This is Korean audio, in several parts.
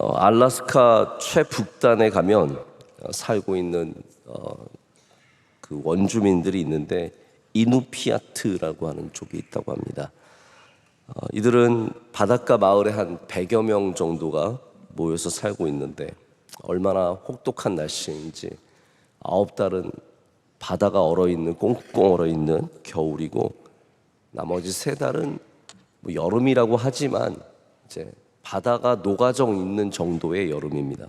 알래스카 최북단에 가면 살고 있는 그 원주민들이 있는데 이누피아트라고 하는 족이 있다고 합니다. 이들은 바닷가 마을에 한 100여 명 정도가 모여서 살고 있는데 얼마나 혹독한 날씨인지 9달은 바다가 얼어있는 꽁꽁 얼어있는 겨울이고 나머지 3달은 뭐 여름이라고 하지만 이제 바다가 녹아져 있는 정도의 여름입니다.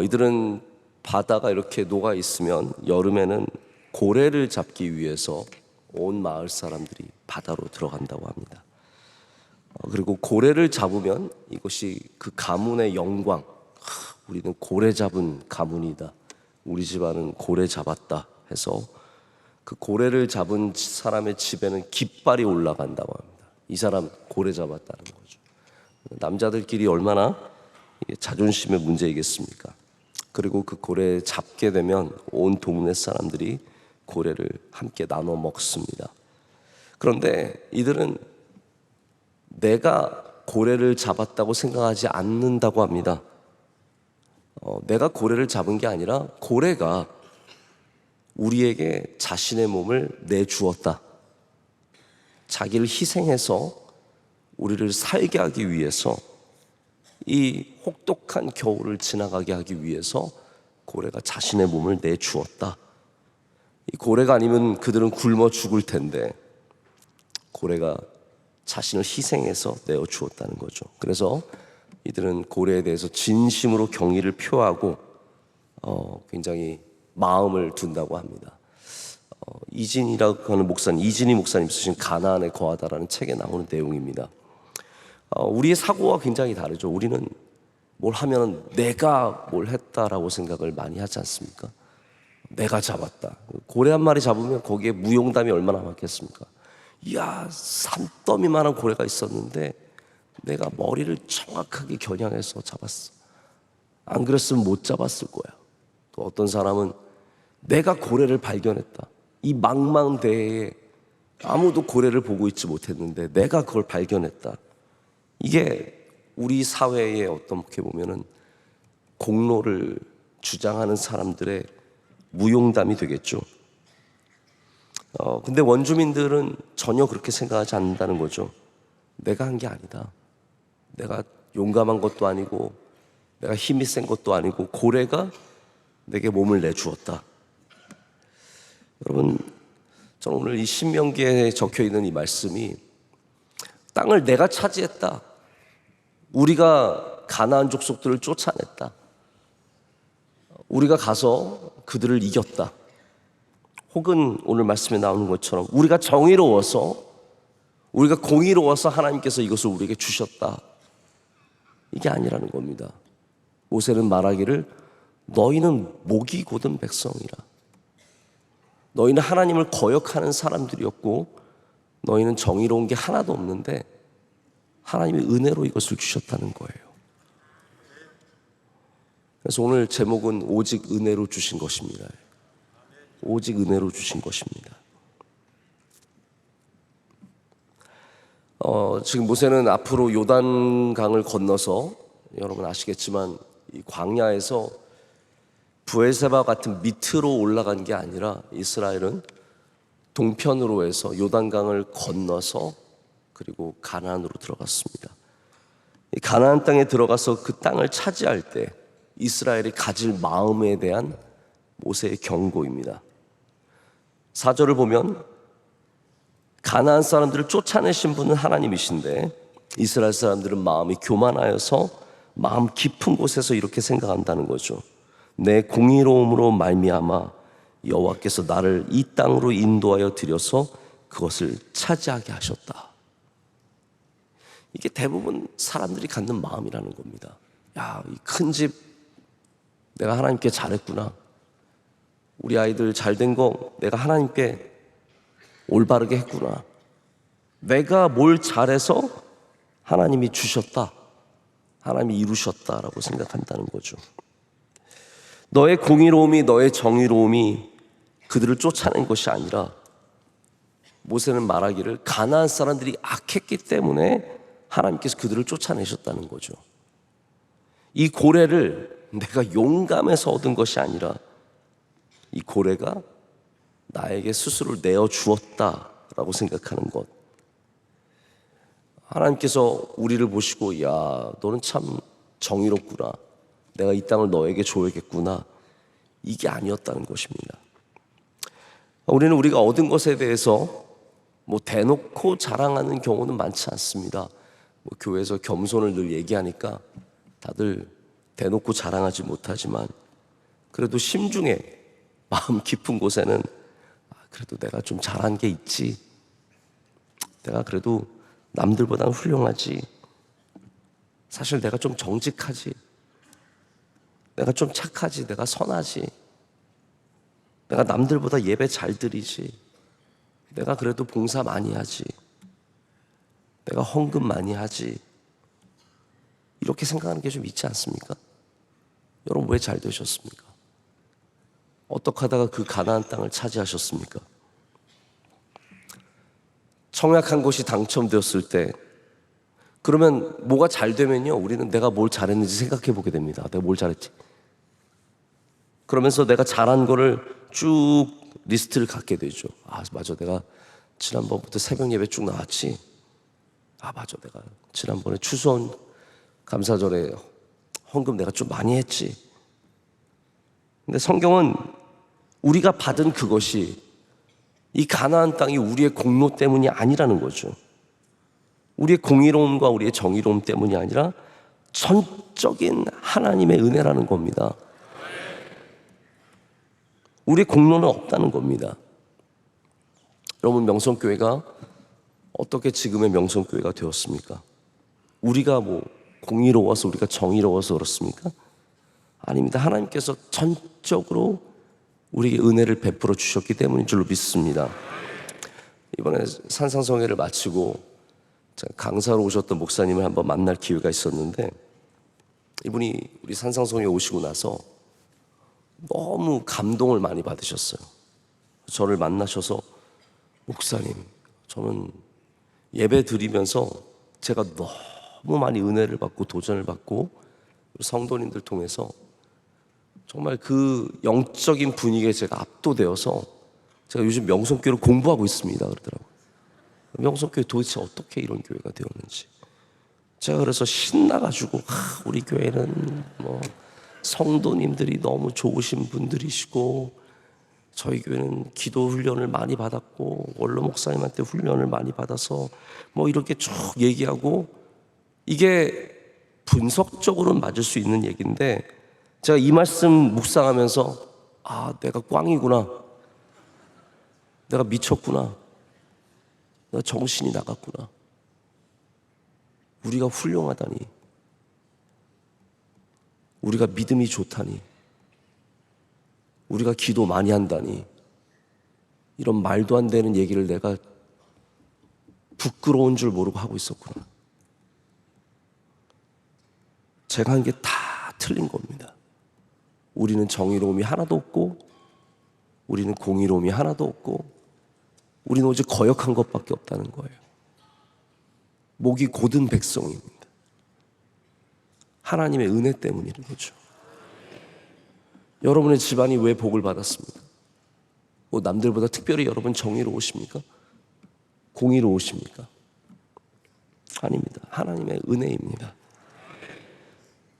이들은 바다가 이렇게 녹아 있으면 여름에는 고래를 잡기 위해서 온 마을 사람들이 바다로 들어간다고 합니다. 그리고 고래를 잡으면 이것이 그 가문의 영광, 우리는 고래 잡은 가문이다, 우리 집안은 고래 잡았다 해서 그 고래를 잡은 사람의 집에는 깃발이 올라간다고 합니다. 이 사람 고래 잡았다는 거죠. 남자들끼리 얼마나 자존심의 문제이겠습니까? 그리고 그 고래 잡게 되면 온 동네 사람들이 고래를 함께 나눠 먹습니다. 그런데 이들은 내가 고래를 잡았다고 생각하지 않는다고 합니다. 내가 고래를 잡은 게 아니라 고래가 우리에게 자신의 몸을 내주었다. 자기를 희생해서 우리를 살게 하기 위해서, 이 혹독한 겨울을 지나가게 하기 위해서 고래가 자신의 몸을 내주었다. 이 고래가 아니면 그들은 굶어 죽을 텐데 고래가 자신을 희생해서 내어주었다는 거죠. 그래서 이들은 고래에 대해서 진심으로 경의를 표하고 굉장히 마음을 둔다고 합니다. 이진이라고 하는 목사님, 이진희 목사님 쓰신 가나안에 거하다라는 책에 나오는 내용입니다. 우리의 사고와 굉장히 다르죠. 우리는 뭘 하면 내가 뭘 했다라고 생각을 많이 하지 않습니까? 내가 잡았다. 고래 한 마리 잡으면 거기에 무용담이 얼마나 많겠습니까? 이야, 산더미만한 고래가 있었는데 내가 머리를 정확하게 겨냥해서 잡았어. 안 그랬으면 못 잡았을 거야. 또 어떤 사람은 내가 고래를 발견했다. 이 망망대해에 아무도 고래를 보고 있지 못했는데 내가 그걸 발견했다. 이게 우리 사회에 어떻게 보면은 공로를 주장하는 사람들의 무용담이 되겠죠. 근데 원주민들은 전혀 그렇게 생각하지 않는다는 거죠. 내가 한 게 아니다. 내가 용감한 것도 아니고 내가 힘이 센 것도 아니고 고래가 내게 몸을 내주었다. 여러분, 저는 오늘 이 신명기에 적혀있는 이 말씀이 땅을 내가 차지했다. 우리가 가나안 족속들을 쫓아냈다. 우리가 가서 그들을 이겼다. 혹은 오늘 말씀에 나오는 것처럼 우리가 정의로워서, 우리가 공의로워서 하나님께서 이것을 우리에게 주셨다. 이게 아니라는 겁니다. 모세는 말하기를 너희는 목이 곧은 백성이라. 너희는 하나님을 거역하는 사람들이었고 너희는 정의로운 게 하나도 없는데 하나님이 은혜로 이것을 주셨다는 거예요. 그래서 오늘 제목은 오직 은혜로 주신 것입니다. 오직 은혜로 주신 것입니다. 지금 모세는 앞으로 요단강을 건너서, 여러분 아시겠지만 이 광야에서 브엘세바 같은 밑으로 올라간 게 아니라 이스라엘은 동편으로 해서 요단강을 건너서 그리고 가나안으로 들어갔습니다. 이 가나안 땅에 들어가서 그 땅을 차지할 때 이스라엘이 가질 마음에 대한 모세의 경고입니다. 4절을 보면 가나안 사람들을 쫓아내신 분은 하나님이신데 이스라엘 사람들은 마음이 교만하여서 마음 깊은 곳에서 이렇게 생각한다는 거죠. 내 공의로움으로 말미암아 여호와께서 나를 이 땅으로 인도하여 들여서 그것을 차지하게 하셨다. 이게 대부분 사람들이 갖는 마음이라는 겁니다. 야, 이 큰 집 내가 하나님께 잘했구나. 우리 아이들 잘된 거 내가 하나님께 올바르게 했구나. 내가 뭘 잘해서 하나님이 주셨다, 하나님이 이루셨다라고 생각한다는 거죠. 너의 공의로움이, 너의 정의로움이 그들을 쫓아낸 것이 아니라 모세는 말하기를 가나안 사람들이 악했기 때문에 하나님께서 그들을 쫓아내셨다는 거죠. 이 고래를 내가 용감해서 얻은 것이 아니라 이 고래가 나에게 스스로를 내어주었다라고 생각하는 것. 하나님께서 우리를 보시고 야, 너는 참 정의롭구나. 내가 이 땅을 너에게 줘야겠구나. 이게 아니었다는 것입니다. 우리는 우리가 얻은 것에 대해서 대놓고 자랑하는 경우는 많지 않습니다. 교회에서 겸손을 늘 얘기하니까 다들 대놓고 자랑하지 못하지만 그래도 심중에 마음 깊은 곳에는 그래도 내가 좀 잘한 게 있지. 내가 그래도 남들보다는 훌륭하지. 사실 내가 좀 정직하지. 내가 좀 착하지. 내가 선하지. 내가 남들보다 예배 잘 드리지. 내가 그래도 봉사 많이 하지. 내가 헌금 많이 하지. 이렇게 생각하는 게 좀 있지 않습니까? 여러분 왜 잘 되셨습니까? 어떻게 하다가 그 가나안 땅을 차지하셨습니까? 청약한 곳이 당첨되었을 때 그러면 뭐가 잘 되면요 우리는 내가 뭘 잘했는지 생각해 보게 됩니다. 내가 뭘 잘했지? 그러면서 내가 잘한 거를 쭉 리스트를 갖게 되죠. 맞아, 내가 지난번부터 새벽 예배 쭉 나왔지. 맞아, 내가 지난번에 추수원 감사절에 헌금 내가 좀 많이 했지. 근데 성경은 우리가 받은 그것이 이 가나안 땅이 우리의 공로 때문이 아니라는 거죠. 우리의 공의로움과 우리의 정의로움 때문이 아니라 전적인 하나님의 은혜라는 겁니다. 우리의 공로는 없다는 겁니다. 여러분, 명성교회가 어떻게 지금의 명성교회가 되었습니까? 우리가 공의로워서, 우리가 정의로워서 그렇습니까? 아닙니다. 하나님께서 전적으로 우리에게 은혜를 베풀어 주셨기 때문인 줄로 믿습니다. 이번에 산상성회를 마치고 강사로 오셨던 목사님을 한번 만날 기회가 있었는데 이분이 우리 산상성회에 오시고 나서 너무 감동을 많이 받으셨어요. 저를 만나셔서 목사님, 저는 예배 드리면서 제가 너무 많이 은혜를 받고 도전을 받고 성도님들 통해서 정말 그 영적인 분위기에 제가 압도되어서 제가 요즘 명성교회를 공부하고 있습니다 그러더라고요. 명성교회 도대체 어떻게 이런 교회가 되었는지. 제가 그래서 신나가지고 우리 교회는 성도님들이 너무 좋으신 분들이시고 저희 교회는 기도 훈련을 많이 받았고 원로 목사님한테 훈련을 많이 받아서 이렇게 쭉 얘기하고, 이게 분석적으로는 맞을 수 있는 얘기인데 제가 이 말씀 묵상하면서 내가 꽝이구나, 내가 미쳤구나, 내가 정신이 나갔구나, 우리가 훌륭하다니, 우리가 믿음이 좋다니, 우리가 기도 많이 한다니, 이런 말도 안 되는 얘기를 내가 부끄러운 줄 모르고 하고 있었구나. 제가 한 게 다 틀린 겁니다. 우리는 정의로움이 하나도 없고 우리는 공의로움이 하나도 없고 우리는 오직 거역한 것밖에 없다는 거예요. 목이 곧은 백성입니다. 하나님의 은혜 때문인 거죠. 여러분의 집안이 왜 복을 받았습니까? 남들보다 특별히 여러분 정의로우십니까? 공의로우십니까? 아닙니다. 하나님의 은혜입니다.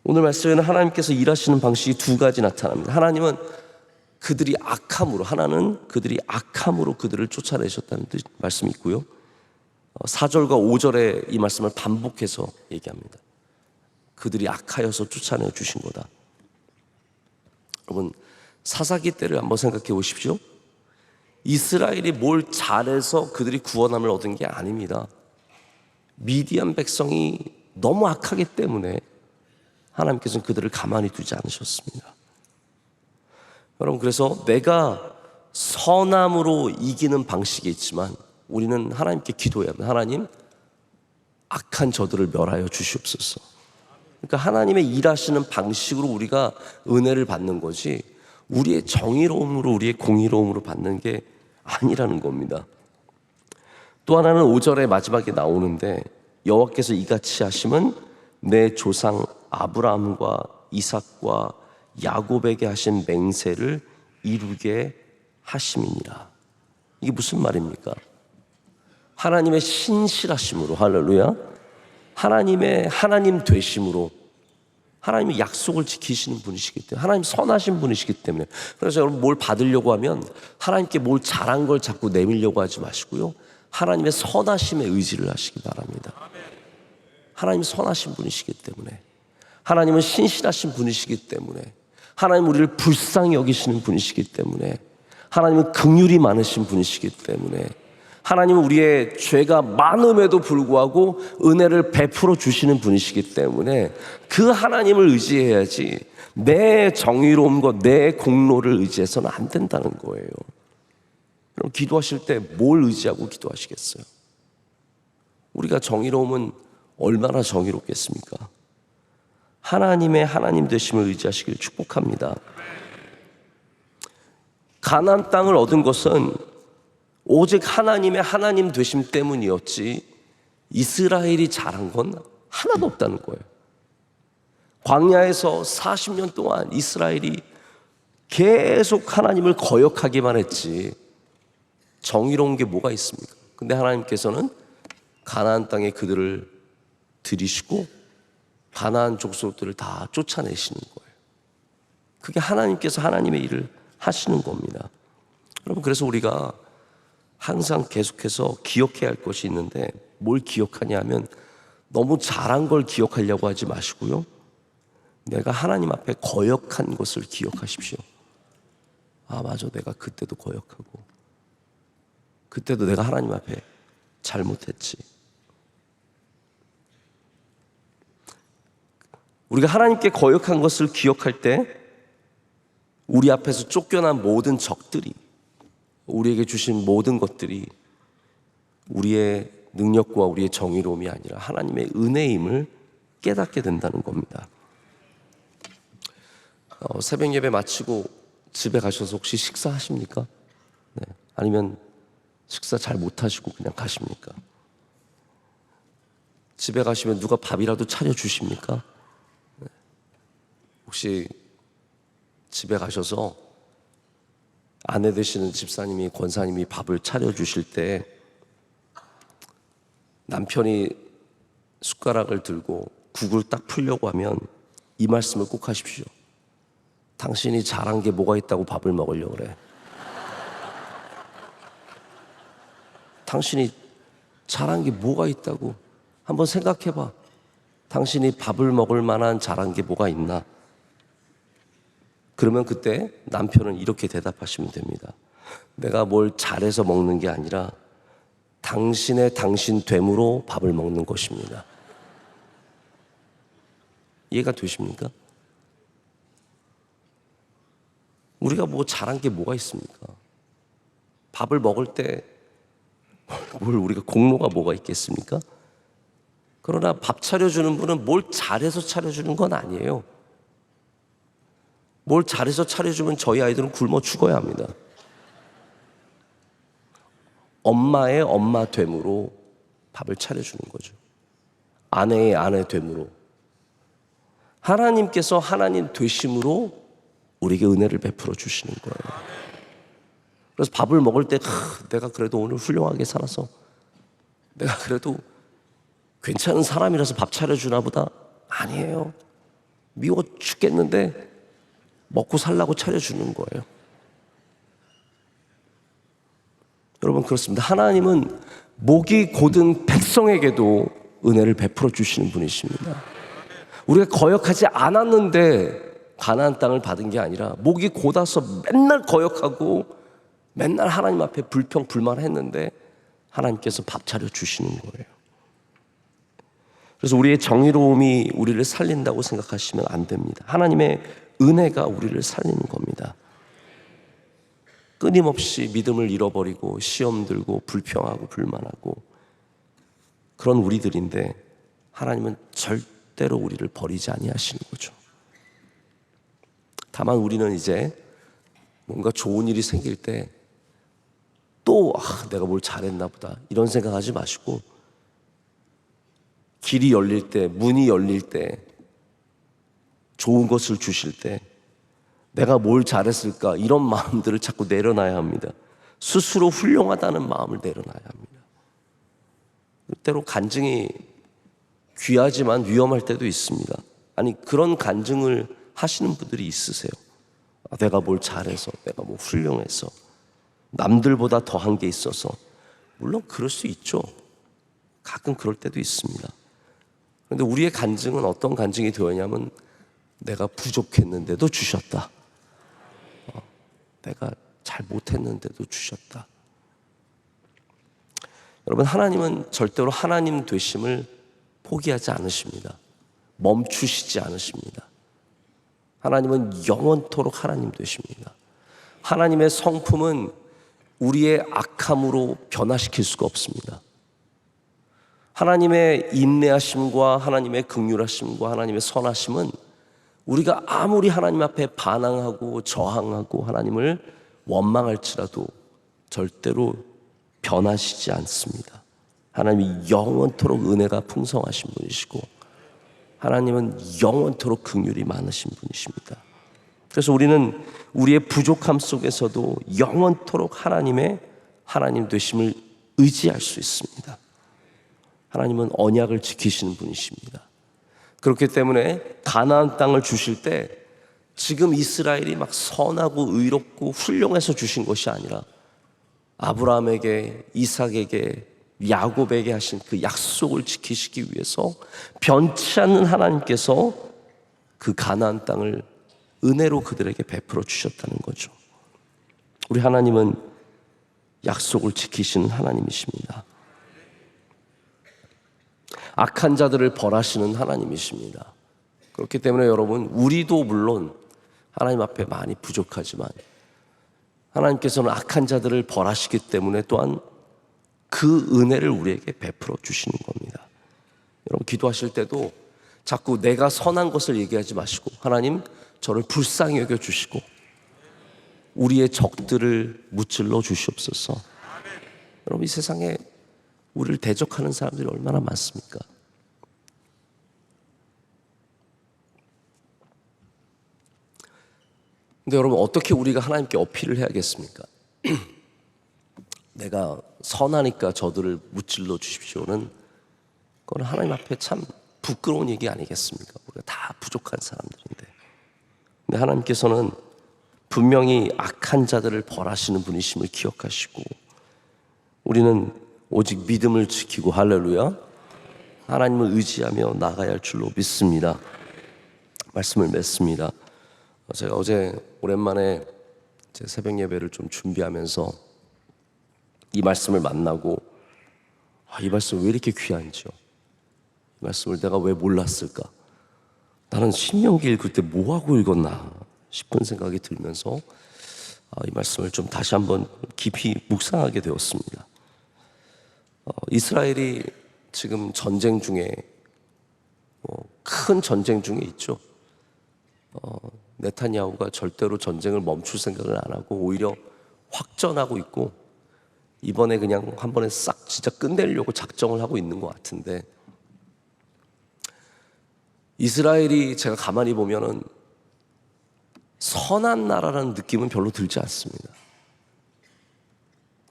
오늘 말씀에는 하나님께서 일하시는 방식이 두 가지 나타납니다. 하나님은 그들이 악함으로, 하나는 그들이 악함으로 그들을 쫓아내셨다는 말씀이 있고요, 4절과 5절에 이 말씀을 반복해서 얘기합니다. 그들이 악하여서 쫓아내 주신 거다. 여러분, 사사기 때를 한번 생각해 보십시오. 이스라엘이 뭘 잘해서 그들이 구원함을 얻은 게 아닙니다. 미디안 백성이 너무 악하기 때문에 하나님께서는 그들을 가만히 두지 않으셨습니다. 여러분, 그래서 내가 선함으로 이기는 방식이 있지만 우리는 하나님께 기도해야 합니다. 하나님, 악한 저들을 멸하여 주시옵소서. 그러니까 하나님의 일하시는 방식으로 우리가 은혜를 받는 거지 우리의 정의로움으로, 우리의 공의로움으로 받는 게 아니라는 겁니다. 또 하나는 5절의 마지막에 나오는데 여호와께서 이같이 하심은 내 조상 아브라함과 이삭과 야곱에게 하신 맹세를 이루게 하심이니라. 이게 무슨 말입니까? 하나님의 신실하심으로, 할렐루야, 하나님의 하나님 되심으로, 하나님의 약속을 지키시는 분이시기 때문에, 하나님 선하신 분이시기 때문에. 그래서 여러분 뭘 받으려고 하면 하나님께 뭘 잘한 걸 자꾸 내밀려고 하지 마시고요, 하나님의 선하심에 의지를 하시기 바랍니다. 하나님이 선하신 분이시기 때문에, 하나님은 신실하신 분이시기 때문에, 하나님은 우리를 불쌍히 여기시는 분이시기 때문에, 하나님은 긍휼이 많으신 분이시기 때문에, 하나님은 우리의 죄가 많음에도 불구하고 은혜를 베풀어 주시는 분이시기 때문에 그 하나님을 의지해야지 내 정의로움과 내 공로를 의지해서는 안 된다는 거예요. 그럼 기도하실 때 뭘 의지하고 기도하시겠어요? 우리가 정의로움은 얼마나 정의롭겠습니까? 하나님의 하나님 되심을 의지하시길 축복합니다. 가나안 땅을 얻은 것은 오직 하나님의 하나님 되심 때문이었지 이스라엘이 잘한 건 하나도 없다는 거예요. 광야에서 40년 동안 이스라엘이 계속 하나님을 거역하기만 했지 정의로운 게 뭐가 있습니까? 근데 하나님께서는 가나안 땅에 그들을 들이시고 가나안 족속들을 다 쫓아내시는 거예요. 그게 하나님께서 하나님의 일을 하시는 겁니다. 여러분, 그래서 우리가 항상 계속해서 기억해야 할 것이 있는데, 뭘 기억하냐 하면 너무 잘한 걸 기억하려고 하지 마시고요, 내가 하나님 앞에 거역한 것을 기억하십시오. 아, 맞아, 내가 그때도 거역하고 그때도 내가 하나님 앞에 잘못했지. 우리가 하나님께 거역한 것을 기억할 때 우리 앞에서 쫓겨난 모든 적들이, 우리에게 주신 모든 것들이 우리의 능력과 우리의 정의로움이 아니라 하나님의 은혜임을 깨닫게 된다는 겁니다. 새벽 예배 마치고 집에 가셔서 혹시 식사하십니까? 네. 아니면 식사 잘 못하시고 그냥 가십니까? 집에 가시면 누가 밥이라도 차려주십니까? 네. 혹시 집에 가셔서 아내 되시는 집사님이, 권사님이 밥을 차려주실 때 남편이 숟가락을 들고 국을 딱 풀려고 하면 이 말씀을 꼭 하십시오. 당신이 잘한 게 뭐가 있다고 밥을 먹으려고 그래? 당신이 잘한 게 뭐가 있다고? 한번 생각해봐. 당신이 밥을 먹을 만한 잘한 게 뭐가 있나? 그러면 그때 남편은 이렇게 대답하시면 됩니다. 내가 뭘 잘해서 먹는 게 아니라 당신의 당신 됨으로 밥을 먹는 것입니다. 이해가 되십니까? 우리가 뭐 잘한 게 뭐가 있습니까? 밥을 먹을 때 뭘 우리가 공로가 뭐가 있겠습니까? 그러나 밥 차려주는 분은 뭘 잘해서 차려주는 건 아니에요. 뭘 잘해서 차려주면 저희 아이들은 굶어 죽어야 합니다. 엄마의 엄마 됨으로 밥을 차려주는 거죠. 아내의 아내 됨으로, 하나님께서 하나님 되심으로 우리에게 은혜를 베풀어 주시는 거예요. 그래서 밥을 먹을 때 내가 그래도 오늘 훌륭하게 살아서, 내가 그래도 괜찮은 사람이라서 밥 차려주나 보다. 아니에요. 미워 죽겠는데 먹고 살라고 차려주는 거예요. 여러분, 그렇습니다. 하나님은 목이 곧은 백성에게도 은혜를 베풀어 주시는 분이십니다. 우리가 거역하지 않았는데 가나안 땅을 받은 게 아니라 목이 곧아서 맨날 거역하고 맨날 하나님 앞에 불평 불만했는데 하나님께서 밥 차려 주시는 거예요. 그래서 우리의 정의로움이 우리를 살린다고 생각하시면 안 됩니다. 하나님의 은혜가 우리를 살리는 겁니다. 끊임없이 믿음을 잃어버리고 시험 들고 불평하고 불만하고 그런 우리들인데 하나님은 절대로 우리를 버리지 아니하시는 거죠. 다만 우리는 이제 뭔가 좋은 일이 생길 때 또 내가 뭘 잘했나 보다 이런 생각하지 마시고, 길이 열릴 때, 문이 열릴 때 좋은 것을 주실 때 내가 뭘 잘했을까 이런 마음들을 자꾸 내려놔야 합니다. 스스로 훌륭하다는 마음을 내려놔야 합니다. 때로 간증이 귀하지만 위험할 때도 있습니다. 아니 그런 간증을 하시는 분들이 있으세요. 내가 뭘 잘해서, 내가 뭐 훌륭해서, 남들보다 더한 게 있어서. 물론 그럴 수 있죠. 가끔 그럴 때도 있습니다. 그런데 우리의 간증은 어떤 간증이 되었냐면 내가 부족했는데도 주셨다. 내가 잘 못했는데도 주셨다. 여러분, 하나님은 절대로 하나님 되심을 포기하지 않으십니다. 멈추시지 않으십니다. 하나님은 영원토록 하나님 되십니다. 하나님의 성품은 우리의 악함으로 변화시킬 수가 없습니다. 하나님의 인내하심과 하나님의 긍휼하심과 하나님의 선하심은 우리가 아무리 하나님 앞에 반항하고 저항하고 하나님을 원망할지라도 절대로 변하시지 않습니다. 하나님이 영원토록 은혜가 풍성하신 분이시고 하나님은 영원토록 긍휼이 많으신 분이십니다. 그래서 우리는 우리의 부족함 속에서도 영원토록 하나님의 하나님 되심을 의지할 수 있습니다. 하나님은 언약을 지키시는 분이십니다. 그렇기 때문에 가나안 땅을 주실 때 지금 이스라엘이 막 선하고 의롭고 훌륭해서 주신 것이 아니라 아브라함에게, 이삭에게, 야곱에게 하신 그 약속을 지키시기 위해서 변치 않는 하나님께서 그 가나안 땅을 은혜로 그들에게 베풀어 주셨다는 거죠. 우리 하나님은 약속을 지키시는 하나님이십니다. 악한 자들을 벌하시는 하나님이십니다. 그렇기 때문에 여러분, 우리도 물론 하나님 앞에 많이 부족하지만 하나님께서는 악한 자들을 벌하시기 때문에 또한 그 은혜를 우리에게 베풀어 주시는 겁니다. 여러분, 기도하실 때도 자꾸 내가 선한 것을 얘기하지 마시고 하나님 저를 불쌍히 여겨 주시고 우리의 적들을 무찔러 주시옵소서. 여러분, 이 세상에 우리를 대적하는 사람들이 얼마나 많습니까? 근데 여러분, 어떻게 우리가 하나님께 어필을 해야겠습니까? 내가 선하니까 저들을 무찔러 주십시오는 그건 하나님 앞에 참 부끄러운 얘기 아니겠습니까? 우리가 다 부족한 사람들인데. 근데 하나님께서는 분명히 악한 자들을 벌하시는 분이심을 기억하시고 우리는 오직 믿음을 지키고 할렐루야 하나님을 의지하며 나가야 할 줄로 믿습니다. 말씀을 맺습니다. 제가 어제 오랜만에 제 새벽 예배를 좀 준비하면서 이 말씀을 만나고 이 말씀 왜 이렇게 귀한지요? 이 말씀을 내가 왜 몰랐을까? 나는 신명기 읽을 때 뭐하고 읽었나 싶은 생각이 들면서 이 말씀을 좀 다시 한번 깊이 묵상하게 되었습니다. 이스라엘이 지금 전쟁 중에 큰 전쟁 중에 있죠. 네타냐후가 절대로 전쟁을 멈출 생각을 안 하고 오히려 확전하고 있고 이번에 그냥 한 번에 싹 진짜 끝내려고 작정을 하고 있는 것 같은데 이스라엘이 제가 가만히 보면은 선한 나라라는 느낌은 별로 들지 않습니다.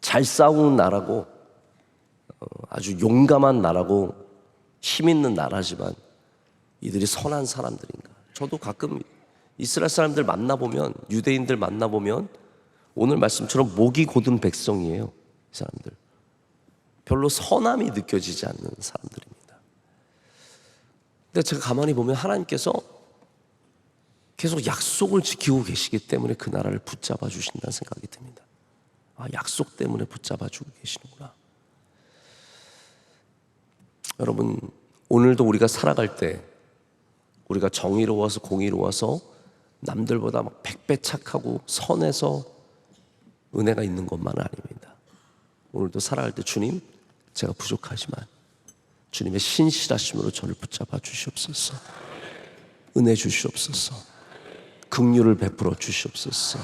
잘 싸우는 나라고 아주 용감한 나라고 힘 있는 나라지만 이들이 선한 사람들인가? 저도 가끔 이스라엘 사람들 만나보면 유대인들 만나보면 오늘 말씀처럼 목이 곧은 백성이에요. 이 사람들 별로 선함이 느껴지지 않는 사람들입니다. 근데 제가 가만히 보면 하나님께서 계속 약속을 지키고 계시기 때문에 그 나라를 붙잡아 주신다는 생각이 듭니다. 약속 때문에 붙잡아 주고 계시는구나. 여러분, 오늘도 우리가 살아갈 때 우리가 정의로워서 공의로워서 남들보다 막 100배 착하고 선해서 은혜가 있는 것만은 아닙니다. 오늘도 살아갈 때 주님, 제가 부족하지만 주님의 신실하심으로 저를 붙잡아 주시옵소서. 은혜 주시옵소서. 긍휼을 베풀어 주시옵소서.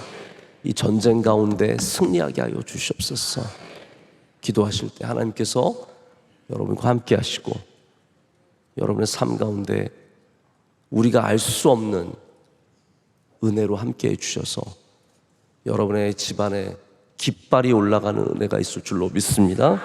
이 전쟁 가운데 승리하게 하여 주시옵소서. 기도하실 때 하나님께서 여러분과 함께 하시고 여러분의 삶 가운데 우리가 알 수 없는 은혜로 함께해 주셔서 여러분의 집안에 깃발이 올라가는 은혜가 있을 줄로 믿습니다.